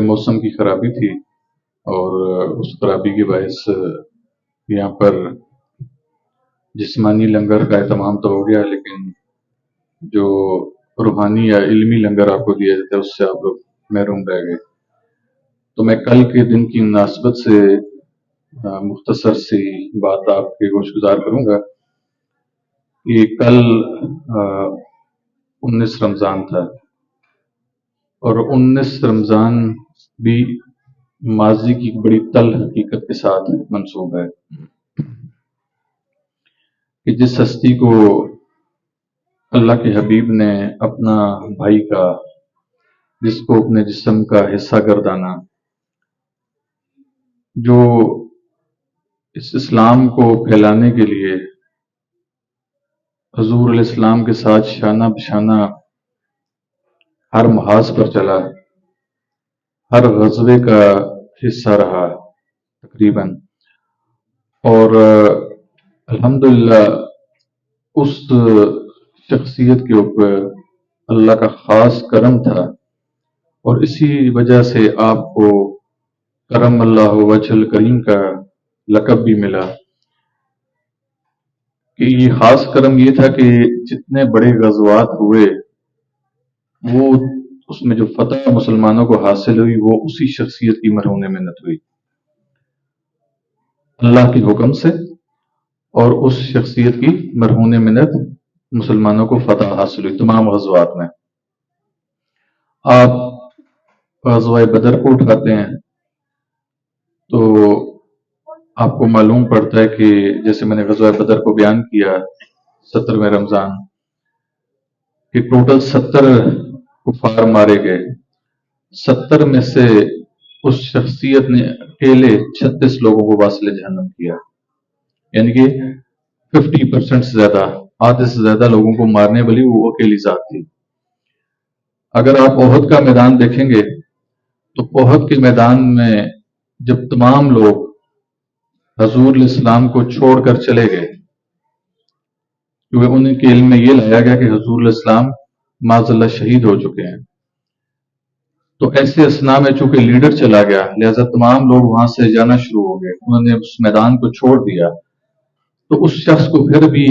موسم کی خرابی تھی اور اس خرابی کے باعث یہاں پر جسمانی لنگر کا اہتمام تو ہو گیا، لیکن جو روحانی یا علمی لنگر آپ کو دیا جاتا ہے اس سے آپ لوگ محروم رہ گئے۔ تو میں کل کے دن کی مناسبت سے مختصر سی بات آپ کے گوش گزار کروں گا کہ کل 19 رمضان تھا، اور 19 رمضان بھی ماضی کی بڑی تلخ حقیقت کے ساتھ منسوب ہے کہ جس ہستی کو اللہ کے حبیب نے اپنا بھائی کا، جس کو اپنے جسم کا حصہ گردانا، جو اس اسلام کو پھیلانے کے لیے حضور علیہ السلام کے ساتھ شانہ بشانہ ہر محاذ پر چلا، ہر غزوے کا حصہ رہا تقریباً، اور الحمدللہ اس شخصیت کے اوپر اللہ کا خاص کرم تھا، اور اسی وجہ سے آپ کو کرم اللہ وجہ الکریم کا لقب بھی ملا کہ یہ خاص کرم یہ تھا کہ جتنے بڑے غزوات ہوئے وہ اس میں جو فتح مسلمانوں کو حاصل ہوئی وہ اسی شخصیت کی مرہون منت ہوئی اللہ کے حکم سے، اور اس شخصیت کی مرہون منت مسلمانوں کو فتح حاصل ہوئی تمام غزوات میں۔ آپ غزوہ بدر کو اٹھاتے ہیں تو آپ کو معلوم پڑتا ہے کہ جیسے میں نے غزوہ بدر کو بیان کیا 17ویں رمضان کہ ٹوٹل 70 کفار مارے گئے، 70 میں سے اس شخصیت نے اکیلے 36 لوگوں کو واصل جہنم کیا، یعنی کہ 50% سے زیادہ، آدھے سے زیادہ لوگوں کو مارنے والی وہ اکیلی ذات تھی۔ اگر آپ احد کا میدان دیکھیں گے تو احد کے میدان میں جب تمام لوگ حضور علیہ السلام کو چھوڑ کر چلے گئے، کیونکہ ان کے علم میں یہ لایا گیا کہ حضور علیہ السلام معاذ اللہ شہید ہو چکے ہیں، تو ایسے اسنا میں چونکہ لیڈر چلا گیا لہذا تمام لوگ وہاں سے جانا شروع ہو گئے، انہوں نے اس میدان کو چھوڑ دیا۔ تو اس شخص کو پھر بھی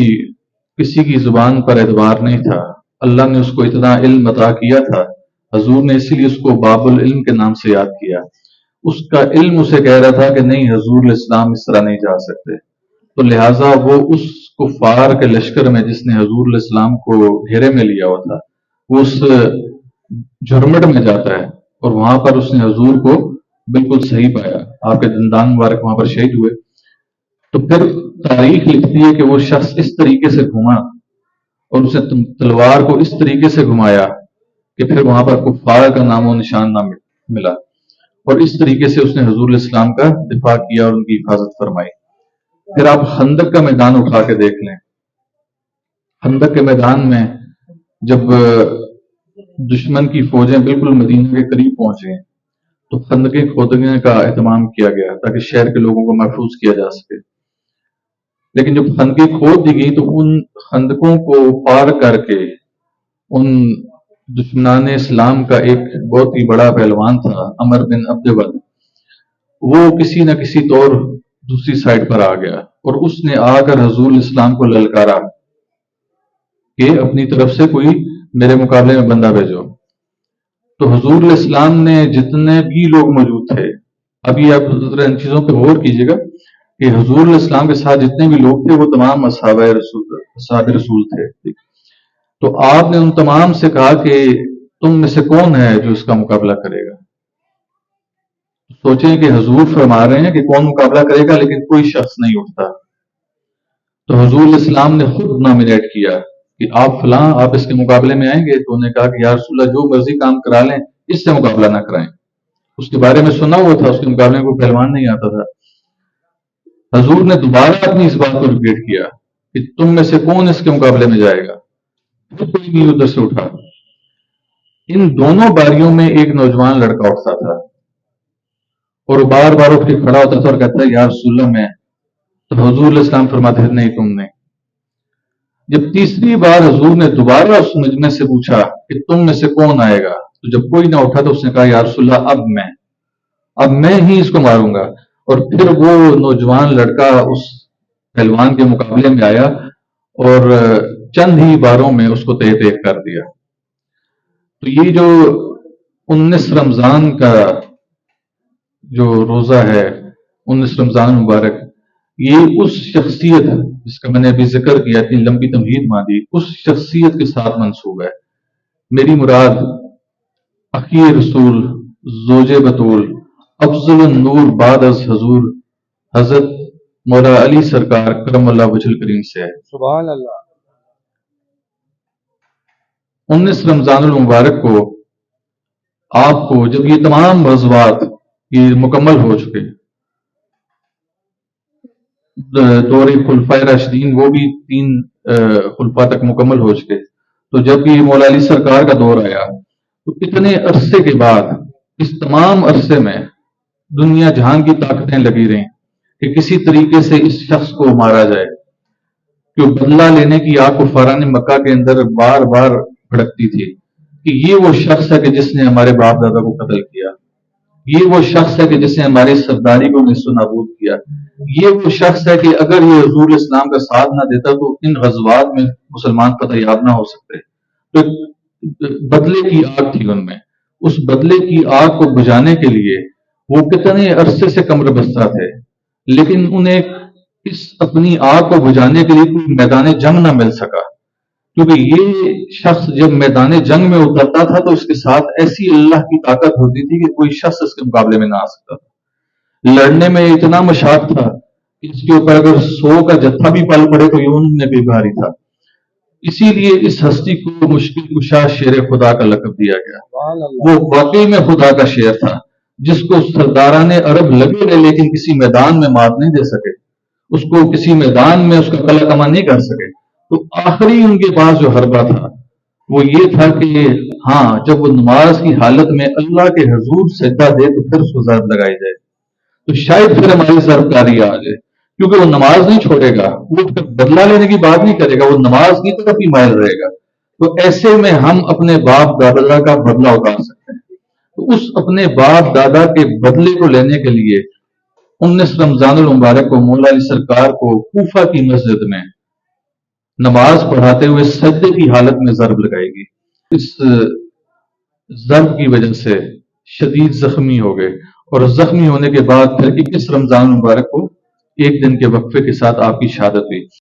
کسی کی زبان پر اعتبار نہیں تھا، اللہ نے اس کو اتنا علم عطا کیا تھا، حضور نے اسی لیے اس کو باب العلم کے نام سے یاد کیا۔ اس کا علم اسے کہہ رہا تھا کہ نہیں، حضور علیہ السلام اس طرح نہیں جا سکتے، تو لہٰذا وہ اس کفار کے لشکر میں جس نے حضور علیہ السلام کو گھیرے میں لیا ہوا تھا وہ اس جھرمٹ میں جاتا ہے، اور وہاں پر اس نے حضور کو بالکل صحیح پایا، آپ کے دندان مبارک وہاں پر شہید ہوئے۔ تو پھر تاریخ لکھتی ہے کہ وہ شخص اس طریقے سے گھوما اور اسے تلوار کو اس طریقے سے گھمایا کہ پھر وہاں پر کفار کا نام و نشان نہ ملا، اور اس طریقے سے اس نے حضور علیہ السلام کا دفاع کیا اور ان کی حفاظت فرمائی۔ پھر آپ خندق کا میدان اٹھا کے دیکھ لیں، خندق کے میدان میں جب دشمن کی فوجیں بالکل مدینہ کے قریب پہنچے تو خندقیں کھودنے کا اہتمام کیا گیا تاکہ شہر کے لوگوں کو محفوظ کیا جا سکے، لیکن جب خندقیں کھود دی گئی تو ان خندقوں کو پار کر کے ان دشمنان اسلام کا ایک بہت ہی بڑا پہلوان تھا عمر بن عبد ود، وہ کسی نہ کسی طور دوسری سائڈ پر آ گیا اور اس نے آ کر حضور اسلام کو للکارا کہ اپنی طرف سے کوئی میرے مقابلے میں بندہ بھیجو۔ تو حضور علیہ السلام نے جتنے بھی لوگ موجود تھے، ابھی آپ ان چیزوں پہ غور کیجیے گا کہ حضور علیہ السلام کے ساتھ جتنے بھی لوگ تھے وہ تمام اصحاب رسول تھے، تو آپ نے ان تمام سے کہا کہ تم میں سے کون ہے جو اس کا مقابلہ کرے گا؟ سوچیں کہ حضور فرما رہے ہیں کہ کون مقابلہ کرے گا، لیکن کوئی شخص نہیں اٹھتا۔ تو حضور علیہ السلام نے خود نامنیٹ کیا کہ آپ فلاں، آپ اس کے مقابلے میں آئیں گے؟ تو انہوں نے کہا کہ یا رسول اللہ جو مرضی کام کرا لیں، اس سے مقابلہ نہ کرائیں۔ اس کے بارے میں سنا ہوا تھا، اس کے مقابلے میں کوئی پہلوان نہیں آتا تھا۔ حضور نے دوبارہ اپنی اس بات کو ریپیٹ کیا کہ تم میں سے کون اس کے مقابلے میں جائے گا؟ کوئی نہیں ادھر سے اٹھا۔ ان دونوں باریوں میں ایک نوجوان لڑکا اٹھتا تھا اور بار بار اٹھ کے کھڑا ہوتا تھا اور کہتا ہے یا رسول اللہ میں۔ تو حضور علیہ السلام فرماتے تھے نہیں تم نے۔ جب تیسری بار حضور نے دوبارہ اس مجمع سے پوچھا کہ تم میں سے کون آئے گا، تو جب کوئی نہ اٹھا تو اس نے کہا یا رسول اللہ اب میں۔ اب میں ہی اس کو ماروں گا. اور پھر وہ نوجوان لڑکا اس پہلوان کے مقابلے میں آیا اور چند ہی باروں میں اس کو تہ تہ کر دیا. تو یہ جو 19 رمضان کا جو روزہ ہے، 19 رمضان مبارک، یہ اس شخصیت جس کا میں نے ابھی ذکر کیا، اتنی لمبی تمہید ماندی، اس شخصیت کے ساتھ منسوب ہے. میری مراد اخی رسول، زوج بطول، افضل النور بعد از حضور، حضرت مولا علی سرکار کرم اللہ وجہ الکریم سے ہے. سبحان اللہ. 19 رمضان المبارک کو آپ کو جب یہ تمام غزوات یہ مکمل ہو چکے، دور خلفائے راشدین وہ بھی 3 خلفاء تک مکمل ہو چکے، تو جب یہ مولا علی سرکار کا دور آیا تو اتنے عرصے کے بعد اس تمام عرصے میں دنیا جہان کی طاقتیں لگی رہیں کہ کسی طریقے سے اس شخص کو مارا جائے. جو بدلہ لینے کی آگ کفاران مکہ کے اندر بار بار بھڑکتی تھی کہ یہ وہ شخص ہے کہ جس نے ہمارے باپ دادا کو قتل کیا، یہ وہ شخص ہے کہ جس نے ہماری سرداری کو نیست و نابود کیا، یہ وہ شخص ہے کہ اگر یہ حضور اسلام کا ساتھ نہ دیتا تو ان غزوات میں مسلمان فتح یاب نہ ہو سکتے. تو بدلے کی آگ تھی ان میں. اس بدلے کی آگ کو بجھانے کے لیے وہ کتنے عرصے سے کمر بستہ تھے، لیکن انہیں اس اپنی آگ کو بجھانے کے لیے کوئی میدان جنگ نہ مل سکا، کیونکہ یہ شخص جب میدان جنگ میں اترتا تھا تو اس کے ساتھ ایسی اللہ کی طاقت ہوتی تھی کہ کوئی شخص اس کے مقابلے میں نہ آ سکتا تھا. لڑنے میں اتنا مشاق تھا کہ اس کے اوپر اگر 100 کا جتھا بھی پل پڑے تو یہ ان میں بھی بھاری تھا. اسی لیے اس ہستی کو مشکل کشا شیر خدا کا لقب دیا گیا. سبحان اللہ. وہ واقعی میں خدا کا شیر تھا جس کو سرداران عرب لگے رہے لیکن کسی میدان میں مات نہیں دے سکے، اس کو کسی میدان میں اس کا قلع کما نہیں کر سکے. تو آخری ان کے پاس جو حربہ تھا وہ یہ تھا کہ ہاں جب وہ نماز کی حالت میں اللہ کے حضور سجدہ دے تو پھر اس کو ضرب لگائی جائے، تو شاید پھر ہماری ضرب کاری آ جائے، کیونکہ وہ نماز نہیں چھوڑے گا، وہ پھر بدلہ لینے کی بات نہیں کرے گا، وہ نماز کی طرف ہی مائل رہے گا. تو ایسے میں ہم اپنے باپ دادا کا بدلہ اتار سکتے ہیں. تو اس اپنے باپ دادا کے بدلے کو لینے کے لیے 19 رمضان المبارک کو مولا علی سرکار کو کوفہ کی مسجد میں نماز پڑھاتے ہوئے سجدے کی حالت میں ضرب لگائے گی. اس ضرب کی وجہ سے شدید زخمی ہو گئے، اور زخمی ہونے کے بعد پھر 21 رمضان المبارک کو ایک دن کے وقفے کے ساتھ آپ کی شہادت ہوئی.